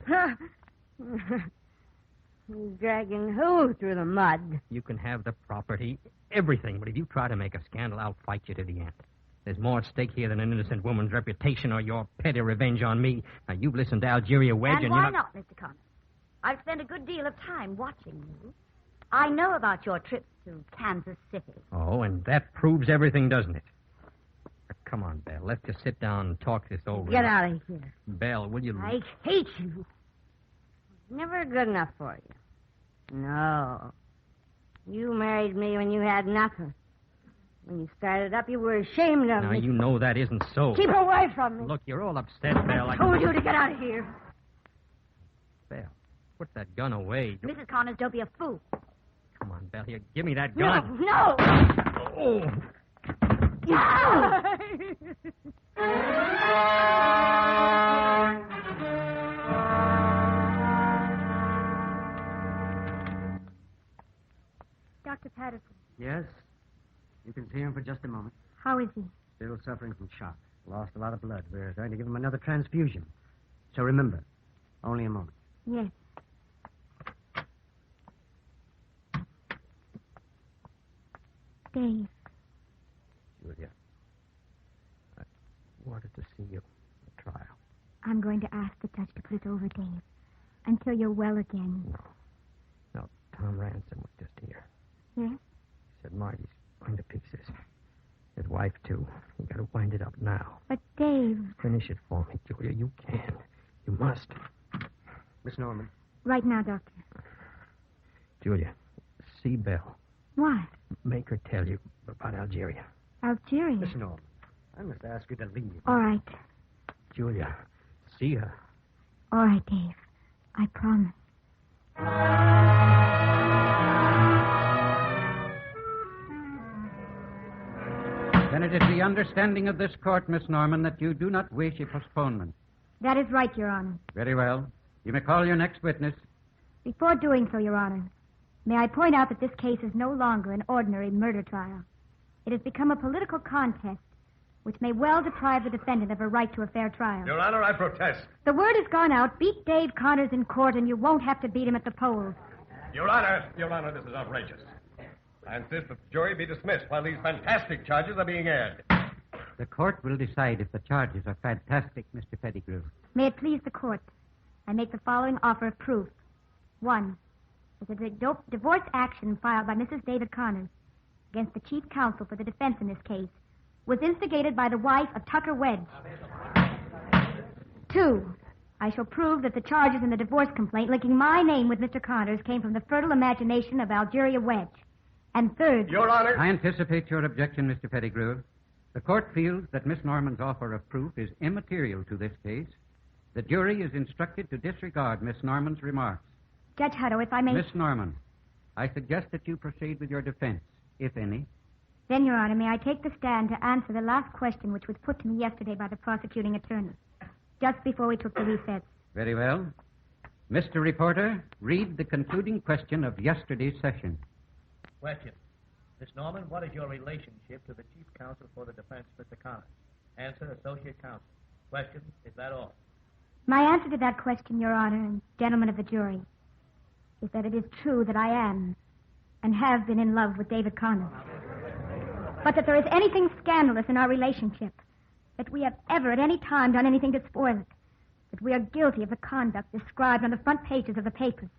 Speaker 3: Dragging who through the mud?
Speaker 5: You can have the property, everything, but if you try to make a scandal, I'll fight you to the end. There's more at stake here than an innocent woman's reputation or your petty revenge on me. Now, you've listened to Algeria Wedge,
Speaker 3: and why not, Mr. Connors? I've spent a good deal of time watching you. I know about your trips to Kansas City.
Speaker 5: Oh, and that proves everything, doesn't it? Come on, Belle. Let's just sit down and talk this over.
Speaker 3: Get out of here.
Speaker 5: Belle, will you...
Speaker 3: I hate you. Never good enough for you. No. You married me when you had nothing. When you started up, you were ashamed of
Speaker 5: me. Now,
Speaker 3: me.
Speaker 5: you know that isn't so.
Speaker 3: Keep away from me.
Speaker 5: Look, you're all upset, Belle.
Speaker 3: I told you to get out of here.
Speaker 5: Belle, put that gun away.
Speaker 3: Mrs. Connors, don't be a fool.
Speaker 5: Come on, Belle. Here, give me that gun.
Speaker 3: No.
Speaker 5: Oh.
Speaker 4: Dr. Patterson.
Speaker 12: Yes? You can see him for just a moment.
Speaker 4: How is he?
Speaker 12: Still suffering from shock. Lost a lot of blood. We're going to give him another transfusion. So remember, only a moment.
Speaker 4: Yes. Dave.
Speaker 5: Julia, I wanted to see you at the trial.
Speaker 4: I'm going to ask the judge to put it over, Dave, until you're well again.
Speaker 5: No, Tom Ransom was just here.
Speaker 4: Yes?
Speaker 5: He said Marty's going to pieces. His wife, too. You got to wind it up now.
Speaker 4: But, Dave...
Speaker 5: Finish it for me, Julia. You can. You must.
Speaker 12: Miss Norman.
Speaker 4: Right now, Doctor.
Speaker 5: Julia, see Belle.
Speaker 4: What?
Speaker 5: Make her tell you about Algeria.
Speaker 4: Algeria?
Speaker 12: Miss Norman, I must ask you to leave.
Speaker 4: All right.
Speaker 5: Julia, see her.
Speaker 4: All right, Dave. I promise.
Speaker 9: Then it is the understanding of this court, Miss Norman, that you do not wish a postponement.
Speaker 4: That is right, Your Honor.
Speaker 9: Very well. You may call your next witness.
Speaker 4: Before doing so, Your Honor, may I point out that this case is no longer an ordinary murder trial. It has become a political contest, which may well deprive the defendant of a right to a fair trial.
Speaker 13: Your Honor, I protest.
Speaker 4: The word has gone out. Beat Dave Connors in court, and you won't have to beat him at the polls.
Speaker 13: Your Honor, this is outrageous. I insist that the jury be dismissed while these fantastic charges are being aired.
Speaker 9: The court will decide if the charges are fantastic, Mr. Pettigrew.
Speaker 4: May it please the court, I make the following offer of proof. 1, that the divorce action filed by Mrs. David Connors against the chief counsel for the defense in this case was instigated by the wife of Tucker Wedge. 2, I shall prove that the charges in the divorce complaint linking my name with Mr. Connors came from the fertile imagination of Algeria Wedge. And 3rd...
Speaker 13: Your Honor...
Speaker 9: I anticipate your objection, Mr. Pettigrew. The court feels that Miss Norman's offer of proof is immaterial to this case. The jury is instructed to disregard Miss Norman's remarks.
Speaker 4: Judge Hutto, if I may...
Speaker 9: Miss Norman, I suggest that you proceed with your defense, if any.
Speaker 4: Then, Your Honor, may I take the stand to answer the last question which was put to me yesterday by the prosecuting attorney, just before we took the recess.
Speaker 9: Very well. Mr. Reporter, read the concluding question of yesterday's session.
Speaker 14: Question. Miss Norman, what is your relationship to the chief counsel for the defense, Mr. Connors? Answer, associate counsel. Question, is that all?
Speaker 4: My answer to that question, Your Honor, and gentlemen of the jury, is that it is true that I am and have been in love with David Connors. But that there is anything scandalous in our relationship, that we have ever at any time done anything to spoil it, that we are guilty of the conduct described on the front pages of the papers,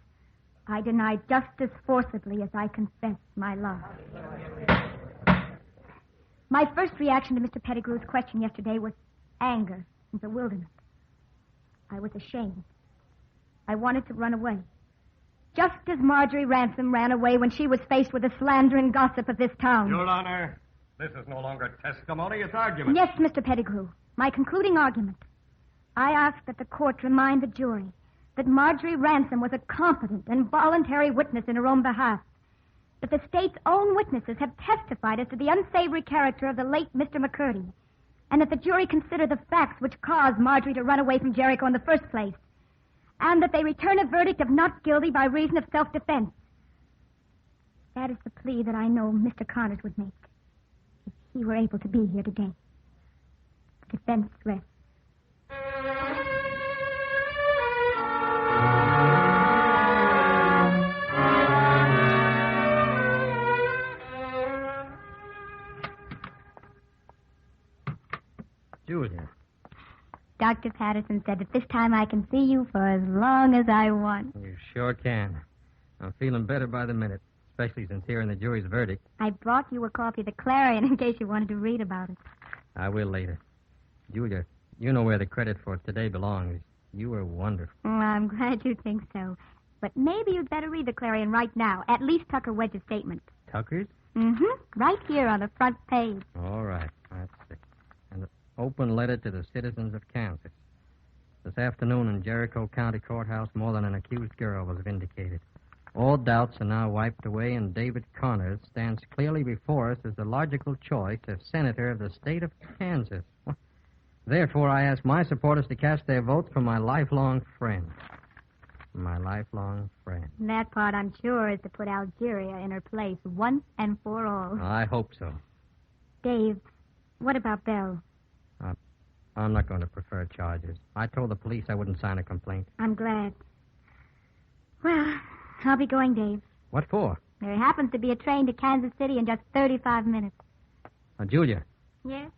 Speaker 4: I deny just as forcibly as I confess my love. My first reaction to Mr. Pettigrew's question yesterday was anger and bewilderment. I was ashamed. I wanted to run away. Just as Marjorie Ransom ran away when she was faced with the slander and gossip of this town.
Speaker 13: Your Honor, this is no longer testimony, it's argument.
Speaker 4: Yes, Mr. Pettigrew. My concluding argument. I ask that the court remind the jury that Marjorie Ransom was a competent and voluntary witness in her own behalf. That the state's own witnesses have testified as to the unsavory character of the late Mr. McCurdy, and that the jury consider the facts which caused Marjorie to run away from Jericho in the first place, and that they return a verdict of not guilty by reason of self-defense. That is the plea that I know Mr. Connors would make if he were able to be here today. The defense rests.
Speaker 5: Julia.
Speaker 4: Dr. Patterson said that this time I can see you for as long as I want.
Speaker 5: You sure can. I'm feeling better by the minute, especially since hearing the jury's verdict.
Speaker 4: I brought you a copy of the Clarion in case you wanted to read about it.
Speaker 5: I will later. Julia, you know where the credit for today belongs. You were wonderful.
Speaker 4: Oh, I'm glad you think so. But maybe you'd better read the Clarion right now, at least Tucker Wedge's statement.
Speaker 5: Tucker's?
Speaker 4: Mm-hmm. Right here on the front page.
Speaker 5: All right. Let's see. An open letter to the citizens of Kansas. This afternoon in Jericho County Courthouse, more than an accused girl was vindicated. All doubts are now wiped away, and David Connors stands clearly before us as the logical choice as senator of the state of Kansas. Therefore, I ask my supporters to cast their votes for my lifelong friend. My lifelong friend.
Speaker 4: And that part, I'm sure, is to put Algeria in her place once and for all.
Speaker 5: I hope so.
Speaker 4: Dave, what about Belle?
Speaker 5: I'm not going to prefer charges. I told the police I wouldn't sign a complaint.
Speaker 4: I'm glad. Well, I'll be going, Dave.
Speaker 5: What for?
Speaker 4: There happens to be a train to Kansas City in just 35 minutes.
Speaker 5: Julia.
Speaker 4: Yes?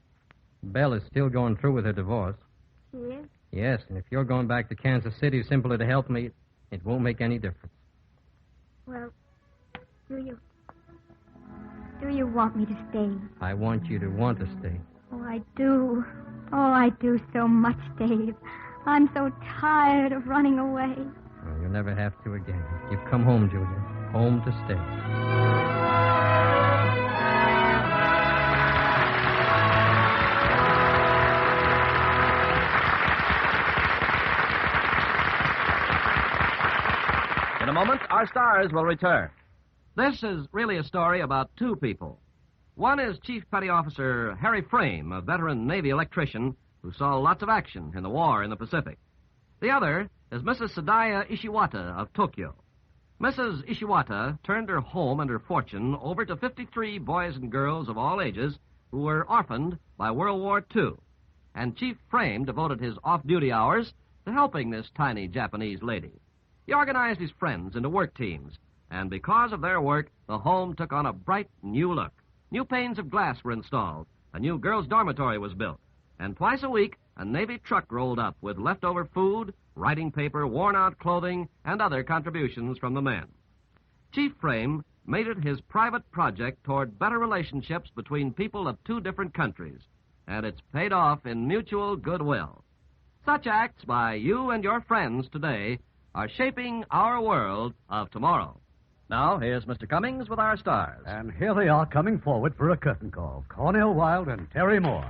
Speaker 5: Belle is still going through with her divorce.
Speaker 4: She is?
Speaker 5: Yes, and if you're going back to Kansas City simply to help me, it won't make any difference.
Speaker 4: Well, do you want me to stay?
Speaker 5: I want you to want to stay.
Speaker 4: Oh, I do. Oh, I do so much, Dave. I'm so tired of running away.
Speaker 5: Well, you'll never have to again. You've come home, Julia. Home to stay.
Speaker 1: In a moment, our stars will return. This is really a story about two people. One is Chief Petty Officer Harry Frame, a veteran Navy electrician who saw lots of action in the war in the Pacific. The other is Mrs. Sadaya Ishiwata of Tokyo. Mrs. Ishiwata turned her home and her fortune over to 53 boys and girls of all ages who were orphaned by World War II. And Chief Frame devoted his off-duty hours to helping this tiny Japanese lady. He organized his friends into work teams, and because of their work, the home took on a bright new look. New panes of glass were installed, a new girls' dormitory was built, and twice a week, a Navy truck rolled up with leftover food, writing paper, worn-out clothing, and other contributions from the men. Chief Frame made it his private project toward better relationships between people of two different countries, and it's paid off in mutual goodwill. Such acts by you and your friends today are shaping our world of tomorrow. Now, here's Mr. Cummings with our stars.
Speaker 2: And here they are coming forward for a curtain call. Cornel Wilde and Terry Moore.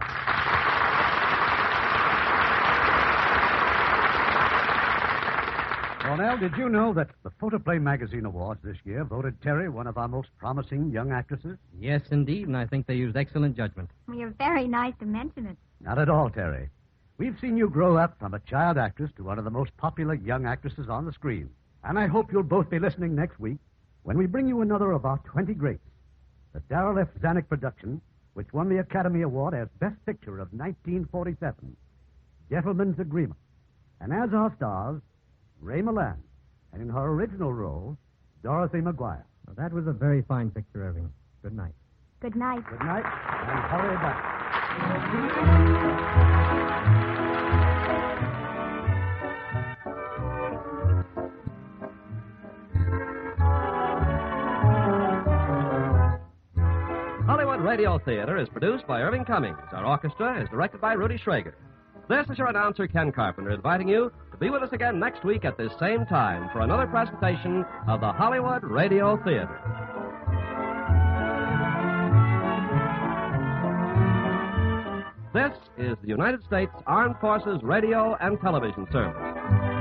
Speaker 2: Cornel, did you know that the Photoplay Magazine Awards this year voted Terry one of our most promising young actresses?
Speaker 5: Yes, indeed, and I think they used excellent judgment.
Speaker 4: Well, you're very nice to mention it.
Speaker 2: Not at all, Terry. We've seen you grow up from a child actress to one of the most popular young actresses on the screen. And I hope you'll both be listening next week when we bring you another of our 20 greats, the Darrell F. Zanuck production, which won the Academy Award as Best Picture of 1947, Gentleman's Agreement. And as our stars, Ray Milland, and in her original role, Dorothy McGuire.
Speaker 5: Well, that was a very fine picture, Irving. Good night.
Speaker 4: Good night.
Speaker 2: Good night, and hurry back.
Speaker 1: Radio Theater is produced by Irving Cummings. Our orchestra is directed by Rudy Schrager. This is your announcer, Ken Carpenter, inviting you to be with us again next week at this same time for another presentation of the Hollywood Radio Theater. This is the United States Armed Forces Radio and Television Service.